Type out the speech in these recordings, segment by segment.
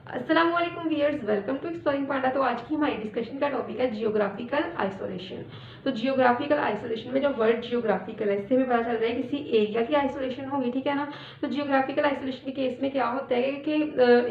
अस्सलाम वालेकुम viewers, welcome to exploring पांडा। तो आज की हमारी डिस्कशन का टॉपिक है जियोग्राफिकल आइसोलेशन। तो जियोग्राफिकल आइसोलेशन में जो वर्ड जियोग्राफिकल है इससे हमें पता चल रहा है किसी एरिया की आइसोलेशन होगी, ठीक है ना। तो जियोग्राफिकल आइसोलेशन के केस में क्या होता है कि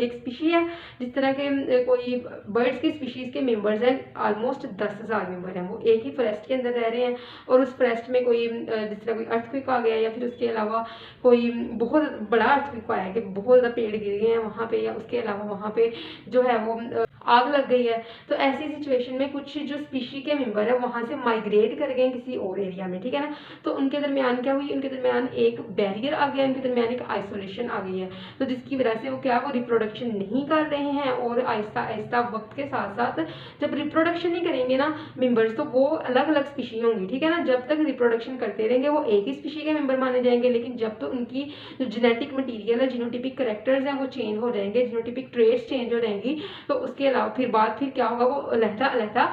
एक स्पीशी है, जिस तरह के कोई बर्ड्स की स्पीशीज़ के मेंबर्स हैं, ऑलमोस्ट 10,000 मेंबर हैं, वो एक ही फॉरेस्ट के अंदर रह रहे हैं और उस फॉरेस्ट में कोई जिस तरह कोई अर्थक्वेक आ गया या फिर उसके अलावा कोई बहुत बड़ा अर्थक्वेक आया कि बहुत ज़्यादा पेड़ गिर गए हैं वहाँ पे, या उसके अलावा वहाँ पे जो है वो आग लग गई है। तो ऐसी सिचुएशन में कुछ जो स्पीशी के मेंबर है वहाँ से माइग्रेट कर गए किसी और एरिया में, ठीक है ना। तो उनके दरमियान क्या हुई, उनके दरमियान एक बैरियर आ गया, उनके दरमियान एक आइसोलेशन आ गई है। तो जिसकी वजह से वो क्या, वो रिप्रोडक्शन नहीं कर रहे हैं और आहिस्ता आहिस्ता वक्त के साथ साथ जब रिप्रोडक्शन नहीं करेंगे ना मेंबर्स, तो वो अलग अलग स्पीशी होंगी, ठीक है ना। जब तक रिप्रोडक्शन करते रहेंगे वो एक ही स्पीशी के मेंबर माने जाएंगे, लेकिन जब तो उनकी जो जेनेटिक मटीरियल है, जीनोटिपिक करेक्टर्स हैं वो चेंज हो जाएंगे, जीनोटिपिक ट्रेट्स चेंज हो जाएंगी, तो उसके अलावा फिर क्या होगा, वो अलहदा अलहदा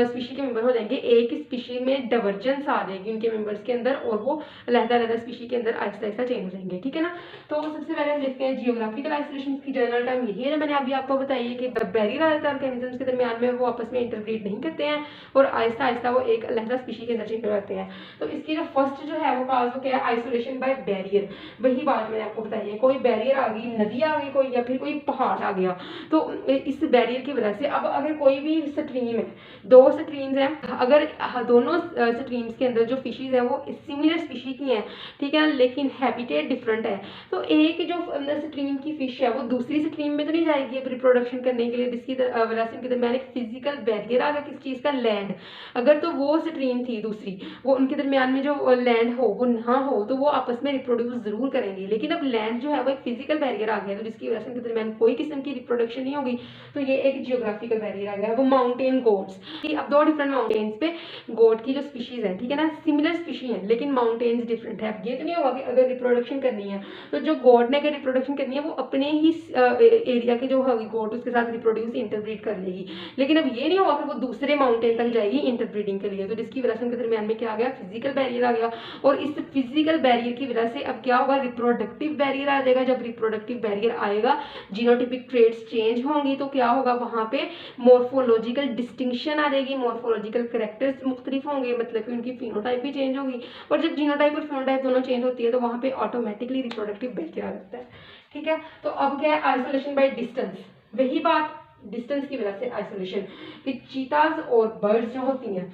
स्पीशी के मेंबर हो जाएंगे। एक स्पीशी में डाइवर्जेंस आ जाएगी उनके मेंबर्स के अंदर और वो अलहदा अलहदा स्पीशी के अंदर आहिस्ता आहिस्ता चेंज हो जाएंगे, ठीक है ना। तो सबसे पहले हम देखते हैं जियोग्राफिकल आइसोलेशन की जनरल टर्म यही है जो मैंने अभी आपको बताई है कि बैरियर आ जाता है ऑर्गेनिजम्स के दरमियान में, वो आपस में इंटरब्रीड नहीं करते हैं और आहिस्ता आहिस्ता वो एक अलहदा स्पीशी के अंदर चेंज हो जाते हैं। तो इसकी जो फर्स्ट जो है वो काज वो क्या है, आइसोलेशन बाय बैरियर। वही बात मैंने आपको बताई है, कोई बैरियर आ गई, नदी आ गई कोई, या फिर कोई पहाड़ आ गया, तो इस बैरियर की वजह से अब अगर कोई भी स्ट्रीम है, दो स्ट्रीम्स हैं, अगर दोनों स्ट्रीम्स के अंदर जो फिशेज है वो सिमिलर स्पीशी की हैं, ठीक है, लेकिन हैबिटेट डिफरेंट है, तो एक जो स्ट्रीम की फिश है वो दूसरी स्ट्रीम में तो नहीं जाएगी अब रिप्रोडक्शन करने के लिए, जिसकी वजह से उनके दरमियान एक फिजिकल बैरियर आ गया किस चीज़ का, लैंड। अगर तो वो स्ट्रीम थी दूसरी, वो उनके दरमियान में जो लैंड हो वो ना हो, तो वो आपस में रिप्रोड्यूस जरूर करेंगी, लेकिन अब लैंड जो है वो एक फिजिकल बैरियर आ गया, तो जिसकी वजह से उनके दरमियान कोई किस्म की रिप्रोडक्शन नहीं होगी, तो ये एक जियोग्राफिकल बैरियर आ गया। वो माउंटेन गोट्स, अब दो डिफरेंट माउंटेन्स पे गोट की जो स्पीशीज है, ठीक है ना, सिमिलर स्पीशी है लेकिन माउंटेन्स डिफरेंट है। अब ये तो नहीं होगा कि अगर रिप्रोडक्शन करनी है तो जो गोट ने अगर रिप्रोडक्शन करनी है वो अपने ही एरिया की जो होगी गोट उसके साथ रिप्रोड्यूस इंटरब्रीड कर लेगी, लेकिन अब ये नहीं होगा कि वो दूसरे माउंटेन तक जाएगी इंटरब्रीडिंग के लिए, तो जिसकी वजह से उनके दरमियान में क्या आ गया, फिजिकल बैरियर आ गया। और इस फिजिकल बैरियर की वजह से अब क्या होगा, रिप्रोडक्टिव बैरियर आ जाएगा। जब रिप्रोडक्टिव बैरियर आएगा, जीनोटिपिक ट्रेट्स चेंज होंगी, तो क्या होगा, वहाँ पे मॉर्फोलॉजिकल डिस्टिंक्शन आ जाएगी, मॉर्फोलॉजिकल करेक्टर्स मुख्तलिफ होंगे, मतलब कि उनकी फिनोटाइप भी चेंज होगी, और जब जीनोटाइप और फिनोटाइप दोनों चेंज होती है तो वहाँ पे ऑटोमेटिकली रिप्रोडक्टिव बैरियर आ जाता है, ठीक है। तो अब क्या है, आइसोलेशन बाय डिस्टेंस। वही बात, डिस्टेंस की वजह से आइसोलेशन कि चीताज और बर्ड्स जो होती हैं,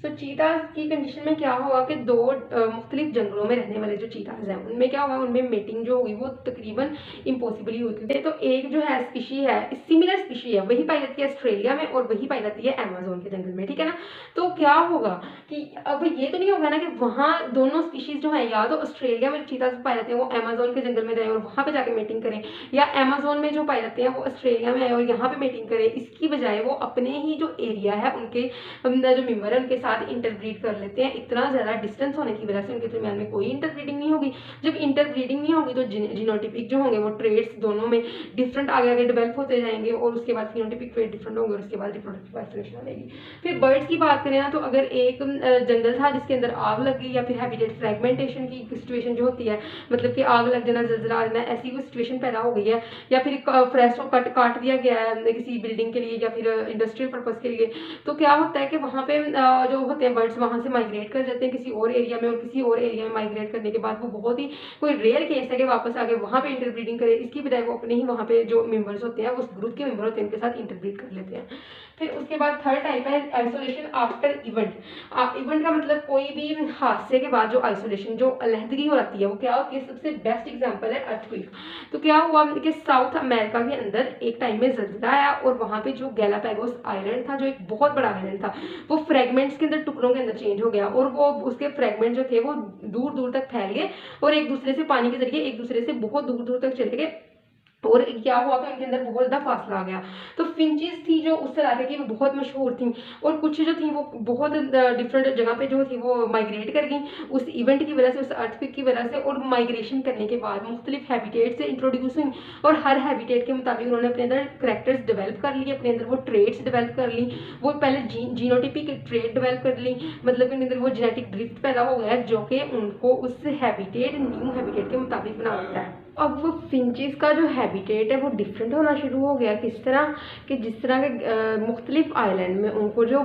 तो चीताज की कंडीशन में क्या होगा कि दो मुख्तलिफ जंगलों में रहने वाले जो चीताज हैं उनमें क्या होगा, उनमें मेटिंग जो होगी वो तकरीबन इम्पॉसिबल ही हुई। तो एक जो है स्पीशी है, सिमिलर स्पीशी है, वही पाई जाती है ऑस्ट्रेलिया में और वही पाई जाती है अमेजोन के जंगल में, ठीक है ना। तो क्या होगा कि अब ये तो नहीं होगा ना कि वहाँ दोनों स्पीशीज जो है, या तो ऑस्ट्रेलिया में चीताज पाए जाते हैं वो अमेजोन के जंगल में जाए और वहाँ पे जाके मेटिंग करें, या अमेजोन में जो पाए जाते हैं वो ऑस्ट्रेलिया में आए और यहाँ पे मेटिंग करें। इसकी बजाय वो अपने ही जो एरिया है उनके जो मेंबर है उनके साथ इंटरब्रीड कर लेते हैं। इतना ज़्यादा डिस्टेंस होने की वजह से उनके दरमियान में कोई इंटरब्रीडिंग नहीं होगी। जब इंटरब्रीडिंग नहीं होगी तो जीनोटिपिक जो होंगे वो ट्रेड्स दोनों में डिफरेंट आगे आगे डेवलप होते जाएंगे और उसके बाद फिनोटिपिक ट्रेड डिफरेंट होंगे और उसके बाद रिप्रोडक्टिव आइसोलेशन हो जाएगी। फिर बर्ड्स की बात करें ना, तो अगर एक जंगल था जिसके अंदर आग लग गई, या फिर हैबिटेट फ्रेगमेंटेशन की सिचुएशन जो होती है, मतलब कि आग लग जाना, जलजला आ जाना, ऐसी कोई सिचुएशन पैदा हो गई है, या फिर फॉरेस्ट को काट दिया गया है किसी बिल्डिंग के लिए या फिर इंडस्ट्रियल पर्पज के लिए, तो क्या होता है कि वहाँ पे जो होते हैं बर्ड्स वहाँ से माइग्रेट कर जाते हैं किसी और एरिया में, और किसी और एरिया में माइग्रेट करने के बाद वो बहुत ही कोई रेयर केस है कि वापस आके वहाँ पे इंटरब्रीडिंग करे, इसकी बजाय वो अपने ही वहाँ पे जो मेंबर्स होते हैं उस ग्रुप के मेंबर होते हैं उनके साथ इंटरब्रीड कर लेते हैं। फिर उसके बाद थर्ड टाइप है आइसोलेशन आफ्टर इवेंट। इवेंट का मतलब कोई भी हादसे के बाद जो आइसोलेशन, जो अलहदगी हो जाती है, वो क्या होती है, सबसे बेस्ट एग्जांपल है अर्थक्वेक। तो क्या हुआ कि साउथ अमेरिका के अंदर एक टाइम में जलजला आया और वहाँ पे जो गैलापागोस आइलैंड था, जो एक बहुत बड़ा आइलैंड था, वो फ्रेगमेंट्स के अंदर, टुकड़ों के अंदर चेंज हो गया और वो उसके फ्रेगमेंट जो थे वो दूर दूर तक फैल गए और एक दूसरे से पानी के जरिए एक दूसरे से बहुत दूर दूर तक चले गए, और क्या हुआ कि उनके अंदर बहुत ज़्यादा फासला आ गया। तो फिंचेस थी जो उस तरह की वो बहुत मशहूर थी, और कुछ जो थी वो बहुत डिफरेंट जगह पे जो थी वो माइग्रेट कर गई उस इवेंट की वजह से, उस अर्थक्वेक की वजह से, और माइग्रेशन करने के बाद मुख्तलिफ हैबिटेट से इंट्रोड्यूस हुई और हर हैबिटेट के मुताबिक उन्होंने अपने अंदर करैक्टर्स डेवलप कर लिए, अपने अंदर वो ट्रेड्स डेवलप कर ली, वो पहले जीनोटिपिक ट्रेड डेवलप कर ली, मतलब उनके अंदर वो जेनेटिक ड्रिफ्ट पैदा हो गया जो कि उनको उस हैबिटेट, न्यू हैबिटेट के मुताबिक बना देता है। अब वो फिंचेस का जो हैबिटेट है वो डिफरेंट होना शुरू हो गया। किस तरह कि जिस तरह के मुख्तलिफ आइलैंड में उनको जो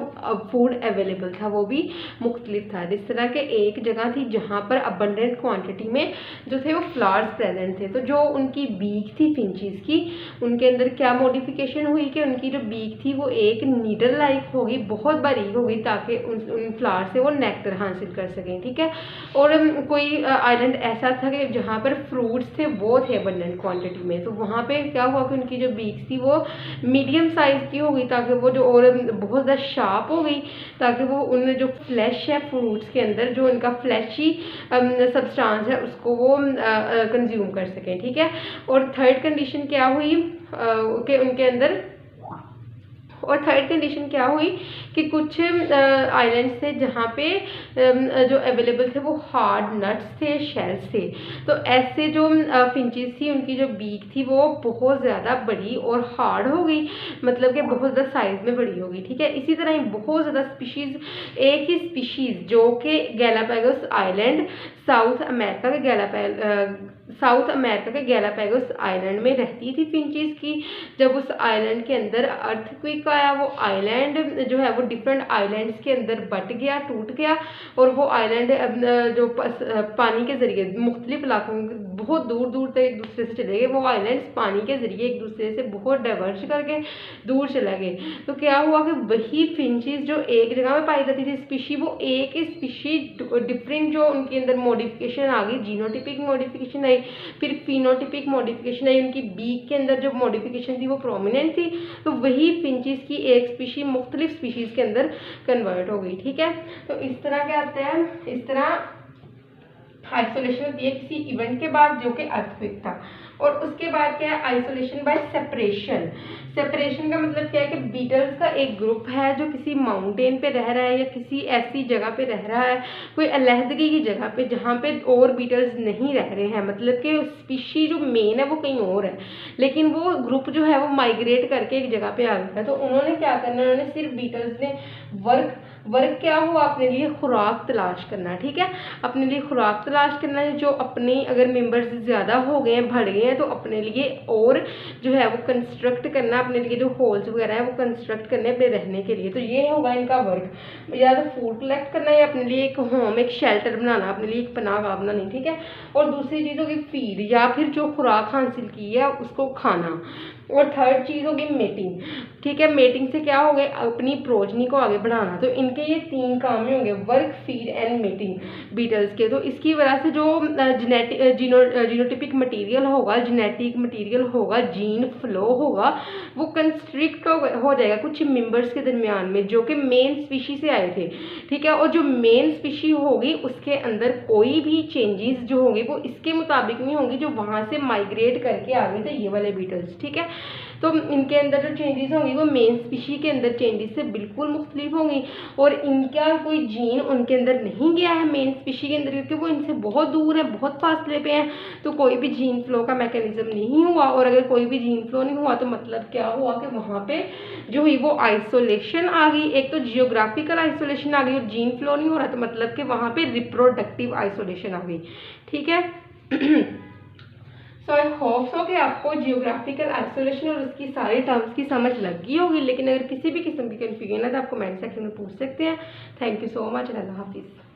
फूड अवेलेबल था वो भी मुख्तलिफ था। जिस तरह के एक जगह थी जहाँ पर अबंडेंट क्वांटिटी में जो थे वो फ्लावर्स प्रेजेंट थे, तो जो उनकी बीक थी फिंचेस की, उनके अंदर क्या मॉडिफिकेशन हुई कि उनकी जो बीक थी वो एक नीडल लाइक होगी, बहुत बारीक होगी, ताकि उन फ्लावर से वो नेक्टर हासिल कर सकें। ठीक है। और कोई आइलैंड ऐसा था कि जहाँ पर फ्रूट्स थे वो थे अबंडेंट क्वांटिटी में, तो वहाँ पे क्या हुआ कि उनकी जो बीक थी वो मीडियम साइज़ की हो गई, ताकि वो जो और बहुत ज़्यादा शार्प हो गई, ताकि वो उन जो फ्लैश है फ्रूट्स के अंदर, जो उनका फ्लैशी सब्सटेंस है उसको वो कंज्यूम कर सकें। ठीक है। और थर्ड कंडीशन क्या हुई कि उनके अंदर, और थर्ड कंडीशन क्या हुई कि कुछ आइलैंड्स थे जहाँ पे जो अवेलेबल थे वो हार्ड नट्स थे, शेल्स थे। तो ऐसे जो फिंचेस थी उनकी जो बीक थी वो बहुत ज़्यादा बड़ी और हार्ड हो गई, मतलब कि बहुत ज़्यादा साइज़ में बड़ी हो गई। ठीक है। इसी तरह ही बहुत ज़्यादा स्पीशीज़, एक ही स्पीशीज़ जो कि गैलापागोस आइलैंड साउथ अमेरिका के गैलापागोस आइलैंड में रहती थी फिंचेस की, जब उस आइलैंड के अंदर अर्थक्वेक आया, वो आइलैंड जो है वो डिफरेंट आइलैंड्स के अंदर बट गया, टूट गया, और वो आइलैंड जो पानी के ज़रिए मुख्तलिफ इलाकों में बहुत दूर दूर तक एक दूसरे से चले गए। वो आइलैंड्स पानी के ज़रिए एक दूसरे से बहुत डाइवर्ज करके दूर चला गए। तो क्या हुआ कि वही फिंचेस जो एक जगह में पाई जाती थी स्पीशी, वो एक ही स्पीशी डिफरेंट जो उनके अंदर मॉडिफिकेशन आ गई, जीनोटिपिक मॉडिफिकेशन आई, फिर फिनोटिपिक मॉडिफिकेशन आई, उनकी बीक के अंदर जो मॉडिफिकेशन थी वो प्रोमिनेंट थी, तो वही फिंचेस की एक स्पीशी मुख्तलिफ स्पीशीज़ के अंदर कन्वर्ट हो गई। ठीक है। तो इस तरह क्या आता है, इस तरह आइसोलेशन होती है किसी इवेंट के बाद जो कि अर्थक्वेक था। और उसके बाद क्या है, आइसोलेशन बाय सेपरेशन। सेपरेशन का मतलब क्या है कि बीटल्स का एक ग्रुप है जो किसी माउंटेन पे रह रहा है या किसी ऐसी जगह पे रह रहा है, कोई अलहदगी की जगह पे जहाँ पे और बीटल्स नहीं रह रहे हैं, मतलब कि स्पीशी जो मेन है वो कहीं और है, लेकिन वो ग्रुप जो है वो माइग्रेट करके एक जगह पे आ गया है। तो उन्होंने क्या करना, उन्होंने सिर्फ बीटल्स ने वर्क क्या हुआ, अपने लिए खुराक तलाश करना। ठीक है। अपने लिए खुराक तलाश करना है, जो अपने अगर मेंबर्स ज़्यादा हो गए हैं, बढ़ गए हैं, तो अपने लिए और जो है वो कंस्ट्रक्ट करना, अपने लिए जो होल्स वगैरह है वो कंस्ट्रक्ट करने अपने रहने के लिए। तो ये होगा इनका वर्क, या तो फूड कलेक्ट करना या अपने लिए एक होम, एक शेल्टर बनाना, अपने लिए एक पनाह बनानी। ठीक है। और दूसरी चीज़ होगी फीड, या फिर जो खुराक हासिल की है उसको खाना। और थर्ड चीज़ होगी मेटिंग। ठीक है। मेटिंग से क्या हो गया, अपनी प्रोजनी को आगे बढ़ाना। तो इनके ये तीन काम ही होंगे, work, feed and mating beetles के। तो इसकी वजह से जो जीनोटिपिक मटेरियल होगा, जेनेटिक मटेरियल होगा, जीन फ्लो होगा, वो कंस्ट्रिक्ट हो जाएगा कुछ मेंबर्स के दरमियान में जो कि मेन स्पीशी से आए थे। ठीक है। और जो मेन स्पीशी होगी उसके अंदर कोई भी चेंजेस जो होंगे वो इसके मुताबिक नहीं होंगी जो वहाँ से माइग्रेट करके आ गए थे ये वाले बीटल्स। ठीक है। तो इनके अंदर जो चेंजेस होंगी वो मेन स्पीशी के अंदर चेंजेस से बिल्कुल मुख्तलिफ होंगी, और इनका कोई जीन उनके अंदर नहीं गया है मेन स्पीशी के अंदर, क्योंकि वो इनसे बहुत दूर है, बहुत फासले पे हैं, तो कोई भी जीन फ्लो का मैकेनिज्म नहीं हुआ। और अगर कोई भी जीन फ्लो नहीं हुआ तो मतलब क्या हुआ कि वहाँ पे जो हुई वो आइसोलेशन आ गई। एक तो जियोग्राफिकल आइसोलेशन आ गई और जीन फ्लो नहीं हो रहा, तो मतलब कि वहाँ पे रिप्रोडक्टिव आइसोलेशन आ गई। ठीक है। सो आई होप सो कि आपको जियोग्राफिकल आइसोलेशन और उसकी सारी टर्म्स की समझ लग गई होगी, लेकिन अगर किसी भी किस्म की कन्फ्यूजन है तो आप कमेंट सेक्शन में पूछ सकते हैं। Thank you so much. अल्लाह हाफिज़।